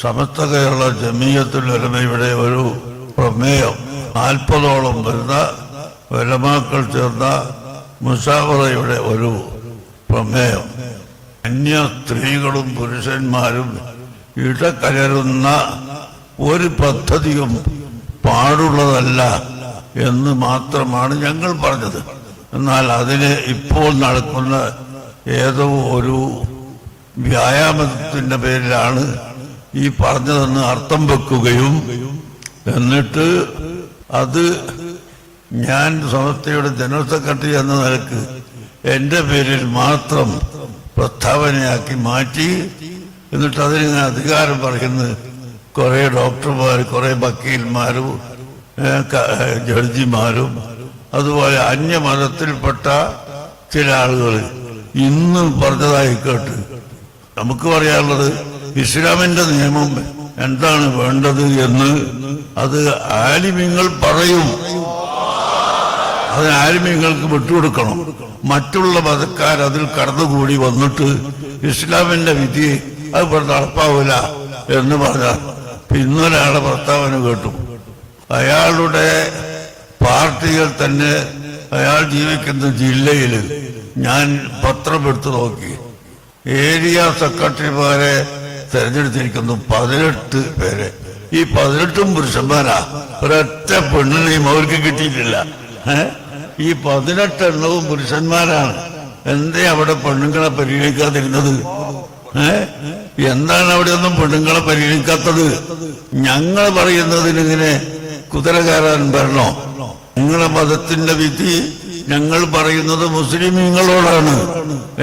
സമസ്ത കേരള ജമിയത്തുൽ ഉലമയുടെ ഒരു പ്രമേയം 40ഓളം വരുന്ന ഉലമാക്കൾ ചേർന്ന മുസാവറയുടെ ഒരു പ്രമേയം അന്യ സ്ത്രീകളും പുരുഷന്മാരും ഇടകലരുന്ന ഒരു പദ്ധതിയും പാടുള്ളതല്ല എന്ന് മാത്രമാണ് ഞങ്ങൾ പറഞ്ഞത്. എന്നാൽ അതിന് ഇപ്പോൾ നടക്കുന്ന ഏതോ ഒരു വ്യായാമത്തിൻ്റെ പേരിലാണ് ഈ പറഞ്ഞതെന്ന് അർത്ഥം വെക്കുകയും എന്നിട്ട് അത് ഞാൻ സമസ്തയുടെ ജനറൽ സെക്രട്ടറി എന്ന നിലക്ക് എൻ്റെ പേരിൽ മാത്രം പ്രസ്താവനയാക്കി മാറ്റി. എന്നിട്ട് അതിന് അധികാരം പറയുന്നത് കുറേ ഡോക്ടർമാർ, കുറേ വക്കീൽമാരും ജഡ്ജിമാരും അതുപോലെ അന്യമതത്തിൽപ്പെട്ട ചില ആളുകൾ ഇന്ന് പറഞ്ഞതായി കേട്ട് നമുക്ക് പറയാനുള്ളത് ഇസ്ലാമിന്റെ നിയമം എന്താണ് വേണ്ടത് എന്ന് അത് ആലിമീങ്ങൾ പറയും. അതിന് ആലിമീങ്ങൾക്ക് വിട്ടുകൊടുക്കണം. മറ്റുള്ള മതക്കാർ അതിൽ കടന്നുകൂടി വന്നിട്ട് ഇസ്ലാമിന്റെ വിധി അത് നടപ്പാവില്ല എന്ന് പറഞ്ഞാൽ ഇന്നൊരാളെ പ്രസ്താവന കേട്ടു. അയാളുടെ പാർട്ടികൾ തന്നെ അയാൾ ജീവിക്കുന്ന ജില്ലയിൽ ഞാൻ പത്രം എടുത്തു നോക്കി, ഏരിയ സെക്രട്ടറിമാരെ തെരഞ്ഞെടുത്തിരിക്കുന്നു 18 പേരെ. ഈ 18ഉം പുരുഷന്മാരാ. ഒരൊറ്റ പെണ്ണിനെയും അവർക്ക് കിട്ടിയിട്ടില്ല. ഈ 18 എണ്ണവും പുരുഷന്മാരാണ്. എന്തേ അവിടെ പെണ്ണുങ്ങളെ പരിഗണിക്കാതിരുന്നത്? എന്താണ് അവിടെ ഒന്നും പെണ്ണുങ്ങളെ പരിഗണിക്കാത്തത്? ഞങ്ങൾ പറയുന്നതിനിങ്ങനെ കുതിര കയറാൻ വരണോ? നിങ്ങളുടെ മതത്തിന്റെ വിധി ഞങ്ങൾ പറയുന്നത് മുസ്ലിമീങ്ങളോടാണ്.